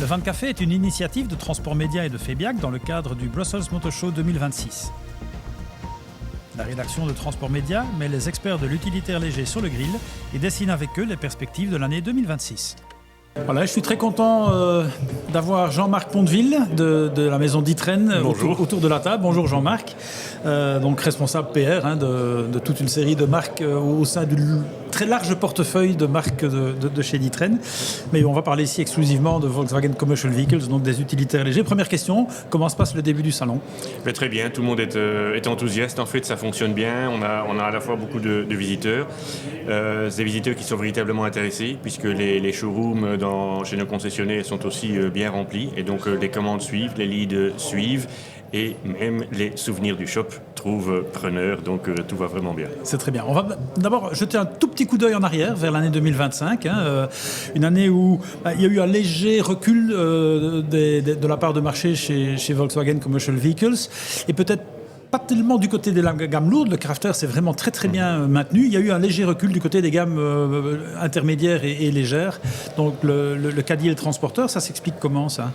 Van Café est une initiative de Transport Média et de Febiac dans le cadre du Brussels Motor Show 2026. La rédaction de Transport Média met les experts de l'utilitaire léger sur le grill et dessine avec eux les perspectives de l'année 2026. Voilà, je suis très content d'avoir Jean-Marc Ponteville de la maison d'Itren autour de la table. Bonjour Jean-Marc, donc responsable PR de toute une série de marques au sein d'une très large portefeuille de marques de chez Itren. Mais on va parler ici exclusivement de Volkswagen Commercial Vehicles, donc des utilitaires légers. Première question, comment se passe le début du salon ? Très bien, tout le monde est enthousiaste. En fait, ça fonctionne bien. On a à la fois beaucoup de visiteurs, des visiteurs qui sont véritablement intéressés, puisque les showrooms chez nos concessionnaires sont aussi bien remplis. Et donc, les commandes suivent, les leads suivent. Et même les souvenirs du shop trouvent preneur, donc tout va vraiment bien. C'est très bien. On va d'abord jeter un tout petit coup d'œil en arrière vers l'année 2025, une année où il y a eu un léger recul de la part de marché chez Volkswagen Commercial Vehicles, et peut-être pas tellement du côté de la gamme lourde. Le Crafter s'est vraiment très très bien maintenu. Il y a eu un léger recul du côté des gammes intermédiaires et légères. Donc le Caddy et le Transporteur, ça s'explique comment ça ?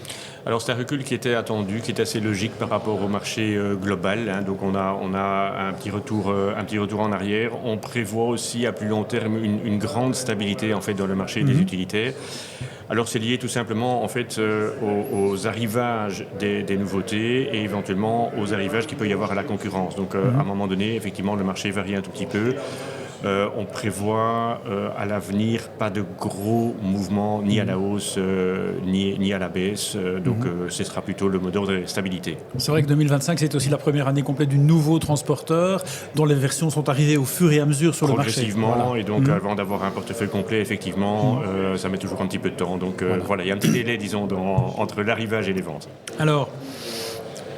Alors c'est un recul qui était attendu, qui est assez logique par rapport au marché global. Donc on a un petit retour en arrière. On prévoit aussi à plus long terme une grande stabilité en fait dans le marché des utilitaires. Alors c'est lié tout simplement en fait aux arrivages des nouveautés et éventuellement aux arrivages qu'il peut y avoir à la concurrence. Donc à un moment donné, effectivement, le marché varie un tout petit peu. On prévoit à l'avenir pas de gros mouvements ni à la hausse ni à la baisse. Donc ce sera plutôt le mot d'ordre de stabilité. C'est vrai que 2025, c'est aussi la première année complète du nouveau transporteur dont les versions sont arrivées au fur et à mesure sur le marché. Progressivement, voilà. Et donc avant d'avoir un portefeuille complet, effectivement, ça met toujours un petit peu de temps. Donc voilà, il y a un petit délai, disons, entre l'arrivage et les ventes. Alors,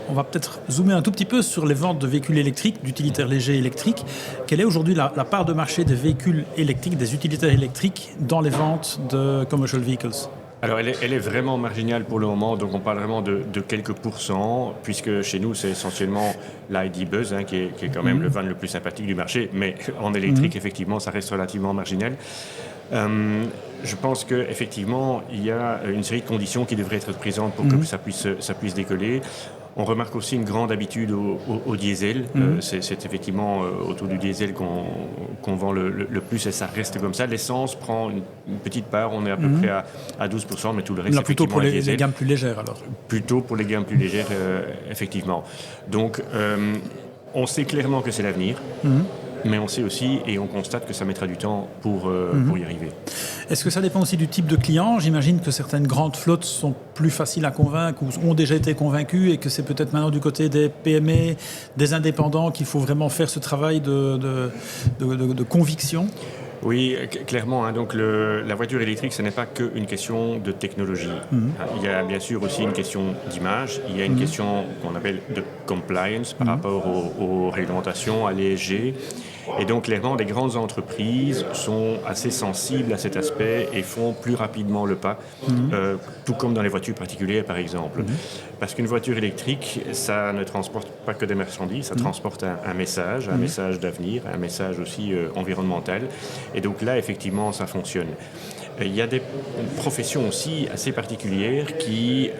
on va peut-être zoomer un tout petit peu sur les ventes de véhicules électriques, d'utilitaires légers électriques. Quelle est aujourd'hui la part de marché des véhicules électriques, des utilitaires électriques dans les ventes de commercial vehicles ? Alors elle est vraiment marginale pour le moment, donc on parle vraiment de quelques pourcents, puisque chez nous c'est essentiellement l'ID Buzz qui est quand même le van le plus sympathique du marché, mais en électrique effectivement ça reste relativement marginal. Je pense qu'effectivement il y a une série de conditions qui devraient être présentes pour que ça puisse décoller. On remarque aussi une grande habitude au diesel. C'est effectivement autour du diesel qu'on vend le plus et ça reste comme ça. L'essence prend une petite part, on est à peu près à 12%, mais tout le reste là, plutôt pour les diesel. gammes plus légères alors. Plutôt pour les gammes plus légères, effectivement. Donc on sait clairement que c'est l'avenir. Mais on sait aussi et on constate que ça mettra du temps pour y arriver. Est-ce que ça dépend aussi du type de client ? J'imagine que certaines grandes flottes sont plus faciles à convaincre ou ont déjà été convaincues et que c'est peut-être maintenant du côté des PME, des indépendants qu'il faut vraiment faire ce travail de conviction. Oui, clairement. Donc la voiture électrique, ce n'est pas qu'une question de technologie. Il y a bien sûr aussi une question d'image. Il y a une question qu'on appelle de compliance par rapport aux réglementations allégées. Et donc, clairement, les grandes entreprises sont assez sensibles à cet aspect et font plus rapidement le pas, tout comme dans les voitures particulières, par exemple. Parce qu'une voiture électrique, ça ne transporte pas que des marchandises, ça transporte un message d'avenir, un message aussi environnemental. Et donc là, effectivement, ça fonctionne. Il y a des professions aussi assez particulières qui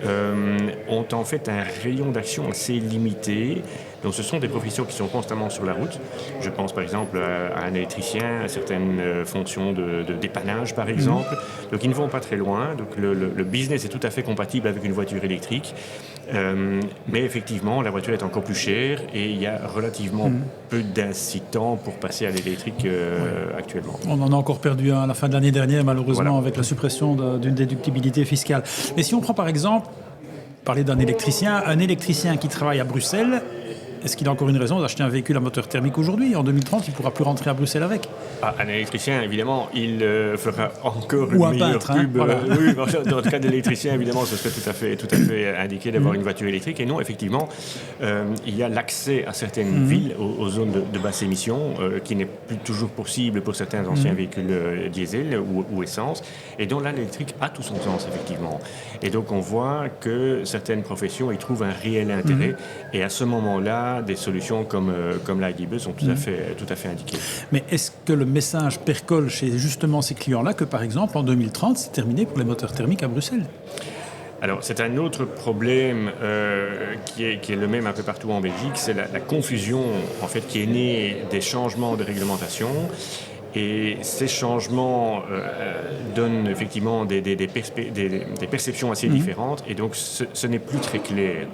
ont en fait un rayon d'action assez limité. Donc ce sont des professions qui sont constamment sur la route. Je pense par exemple à un électricien, à certaines fonctions de dépannage par exemple. Donc ils ne vont pas très loin. Donc le business est tout à fait compatible avec une voiture électrique. Mais effectivement, la voiture est encore plus chère et il y a relativement peu d'incitants pour passer à l'électrique actuellement. On en a encore perdu un à la fin de l'année dernière, malheureusement, avec la suppression d'une déductibilité fiscale. Mais si on prend par exemple, parler d'un électricien qui travaille à Bruxelles, est-ce qu'il a encore une raison d'acheter un véhicule à moteur thermique aujourd'hui ? En 2030, il ne pourra plus rentrer à Bruxelles avec. Un électricien, évidemment, il fera encore une meilleure pub. Voilà. Oui, dans le cas de l'électricien, évidemment, ce serait tout à fait indiqué d'avoir une voiture électrique. Et non, effectivement, il y a l'accès à certaines villes, aux zones de basse émission, qui n'est plus toujours possible pour certains anciens véhicules diesel ou essence. Et donc là, l'électrique a tout son sens, effectivement. Et donc, on voit que certaines professions y trouvent un réel intérêt. Et à ce moment-là, des solutions comme l'ID-Bus sont tout à fait indiquées. Mais est-ce que le message percole chez justement ces clients-là que, par exemple, en 2030, c'est terminé pour les moteurs thermiques à Bruxelles ? Alors, c'est un autre problème qui est le même un peu partout en Belgique, c'est la confusion en fait, qui est née des changements de réglementation. Et ces changements donnent effectivement des perceptions assez différentes, et donc ce n'est plus très clair.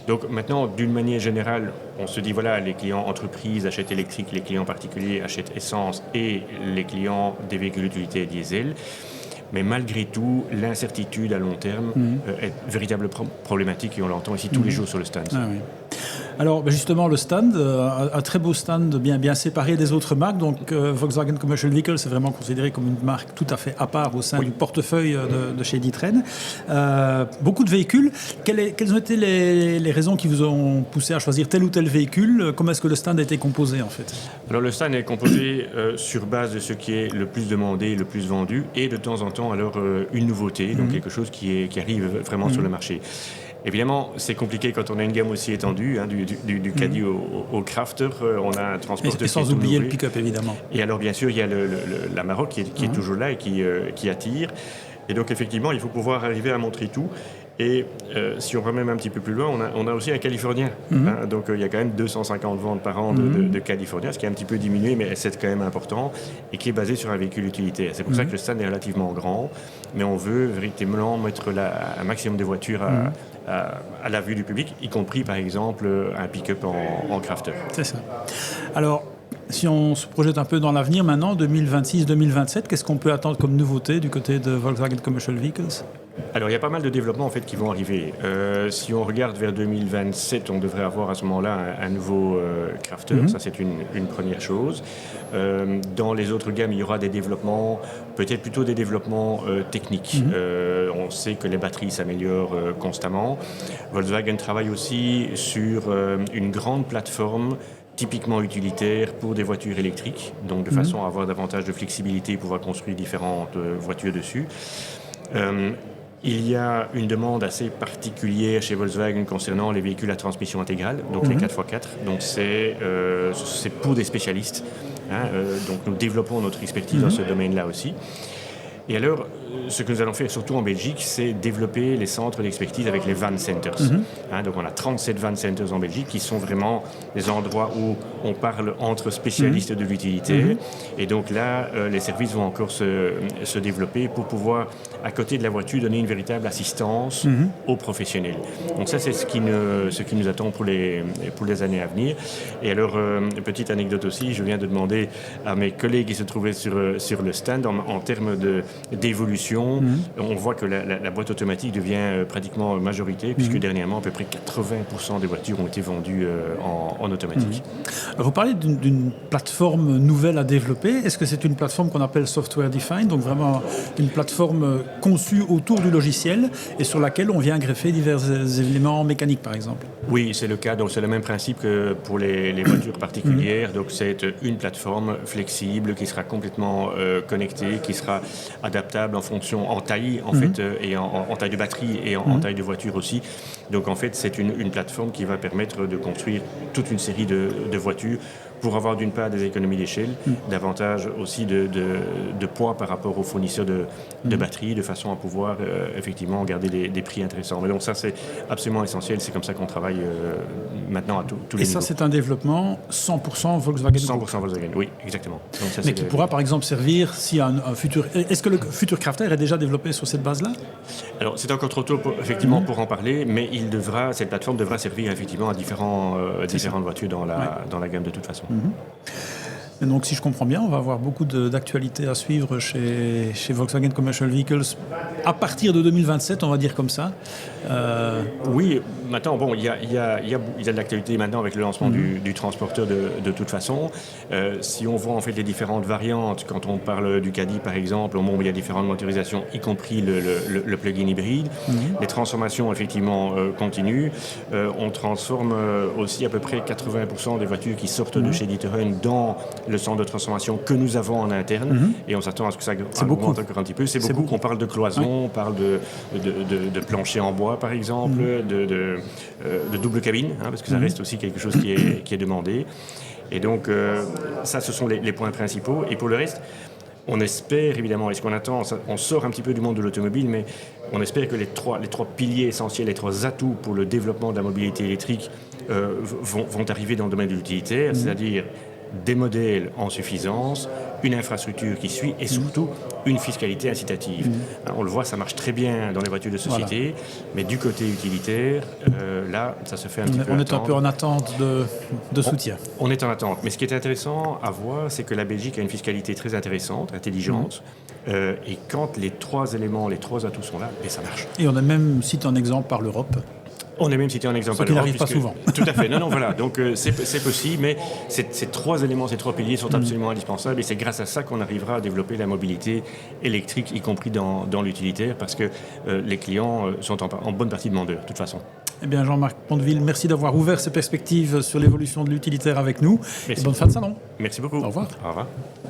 Donc maintenant, d'une manière générale, on se dit voilà, les clients entreprises achètent électrique, les clients particuliers achètent essence, et les clients des véhicules utilitaires diesel. Mais malgré tout, l'incertitude à long terme est une véritable problématique, et on l'entend ici tous les jours sur le stand. Ah oui. Alors justement, le stand, un très beau stand bien séparé des autres marques. Donc Volkswagen Commercial Vehicle, c'est vraiment considéré comme une marque tout à fait à part au sein du portefeuille de chez D'Ieteren. Beaucoup de véhicules. Quelles ont été les raisons qui vous ont poussé à choisir tel ou tel véhicule? Comment est-ce que le stand a été composé en fait? Alors le stand est composé sur base de ce qui est le plus demandé, le plus vendu, et de temps en temps alors une nouveauté, donc quelque chose qui arrive vraiment sur le marché. Évidemment, c'est compliqué quand on a une gamme aussi étendue, hein, du caddie au crafter. On a un transporteur et sans oublier le pick-up, évidemment. Et alors, bien sûr, il y a la Maroc qui est toujours là et qui attire. Et donc, effectivement, il faut pouvoir arriver à montrer tout. Et si on va même un petit peu plus loin, on a aussi un Californien. Hein, donc, il y a quand même 250 ventes par an de Californien, ce qui est un petit peu diminué, mais c'est quand même important, et qui est basé sur un véhicule utilitaire. C'est pour ça que le stand est relativement grand, mais on veut véritablement mettre un maximum de voitures à la vue du public, y compris par exemple un pick-up en crafter. C'est ça. Alors, si on se projette un peu dans l'avenir maintenant, 2026-2027, qu'est-ce qu'on peut attendre comme nouveauté du côté de Volkswagen Commercial Vehicles? Alors, il y a pas mal de développements en fait, qui vont arriver. Si on regarde vers 2027, on devrait avoir à ce moment-là un nouveau crafter. Ça, c'est une première chose. Dans les autres gammes, il y aura des développements, peut-être plutôt des développements techniques. On sait que les batteries s'améliorent constamment. Volkswagen travaille aussi sur une grande plateforme typiquement utilitaire pour des voitures électriques, donc de façon à avoir davantage de flexibilité et pouvoir construire différentes voitures dessus. Il y a une demande assez particulière chez Volkswagen concernant les véhicules à transmission intégrale, donc les 4x4. Donc c'est pour des spécialistes. Hein, donc nous développons notre expertise dans ce domaine-là aussi. Et alors, ce que nous allons faire surtout en Belgique, c'est développer les centres d'expertise avec les van centers. Hein, donc on a 37 van centers en Belgique qui sont vraiment des endroits où on parle entre spécialistes de l'utilitaire. Et donc là, les services vont encore se développer pour pouvoir, à côté de la voiture, donner une véritable assistance aux professionnels. Donc ça, c'est ce qui nous attend pour les années à venir. Et alors, petite anecdote aussi, je viens de demander à mes collègues qui se trouvaient sur le stand, en termes d'évolution, on voit que la boîte automatique devient pratiquement majorité, puisque dernièrement, à peu près 80% des voitures ont été vendues en automatique. Vous parlez d'une plateforme nouvelle à développer. Est-ce que c'est une plateforme qu'on appelle software defined, donc vraiment une plateforme conçue autour du logiciel et sur laquelle on vient greffer divers éléments mécaniques, par exemple? Oui, c'est le cas. Donc c'est le même principe que pour les voitures particulières. Donc c'est une plateforme flexible qui sera complètement connectée, qui sera adaptable en taille en fait, et en taille de batterie et en taille de voiture aussi. Donc en fait, c'est une plateforme qui va permettre de construire toute une série de voitures pour avoir d'une part des économies d'échelle, davantage aussi de poids par rapport aux fournisseurs de batteries, de façon à pouvoir effectivement garder des prix intéressants. Mais donc ça, c'est absolument essentiel. C'est comme ça qu'on travaille maintenant à tous les niveaux. Et ça, c'est un développement 100% Volkswagen. 100% Volkswagen, oui, exactement. Donc ça, mais qui pourra par exemple servir si un futur... Est-ce que le futur crafter est déjà développé sur cette base-là? Alors, c'est encore trop tôt pour en parler, mais cette plateforme devra servir effectivement à différentes voitures dans la gamme de toute façon. Et donc, si je comprends bien, on va avoir beaucoup d'actualités à suivre chez Volkswagen Commercial Vehicles à partir de 2027, on va dire comme ça. Oui, maintenant, bon, il y a de l'actualité maintenant avec le lancement du transporteur de toute façon. Si on voit en fait les différentes variantes, quand on parle du Caddy par exemple, il y a différentes motorisations, y compris le plug-in hybride. Les transformations effectivement continuent. On transforme aussi à peu près 80% des voitures qui sortent de chez D'Ieteren dans le centre de transformation que nous avons en interne, et on s'attend à ce que ça augmente encore un petit peu. C'est beaucoup. On parle de cloison, on parle de plancher en bois par exemple, de double cabine, hein, parce que ça reste aussi quelque chose qui est demandé. Et donc ça, ce sont les points principaux. Et pour le reste, on espère évidemment, et ce qu'on attend, on sort un petit peu du monde de l'automobile, mais on espère que les trois piliers essentiels, les trois atouts pour le développement de la mobilité électrique vont arriver dans le domaine de l'utilitaire, c'est-à-dire des modèles en suffisance, une infrastructure qui suit et surtout une fiscalité incitative. On le voit, ça marche très bien dans les voitures de société, mais du côté utilitaire, là, ça se fait un petit peu On est un peu en attente de soutien. On est en attente. Mais ce qui est intéressant à voir, c'est que la Belgique a une fiscalité très intéressante, intelligente, et quand les trois éléments, les trois atouts sont là, ça marche. Et on a même cité un exemple par l'Europe. On a même cité un exemple. Ce qui n'arrive pas souvent. Tout à fait. Non, voilà. Donc c'est possible, mais ces trois éléments, ces trois piliers sont absolument indispensables et c'est grâce à ça qu'on arrivera à développer la mobilité électrique, y compris dans l'utilitaire, parce que les clients sont en bonne partie demandeurs, de toute façon. Eh bien, Jean-Marc Ponteville, merci d'avoir ouvert ces perspectives sur l'évolution de l'utilitaire avec nous. Merci. Et bonne fin de salon. Merci beaucoup. Au revoir. Au revoir.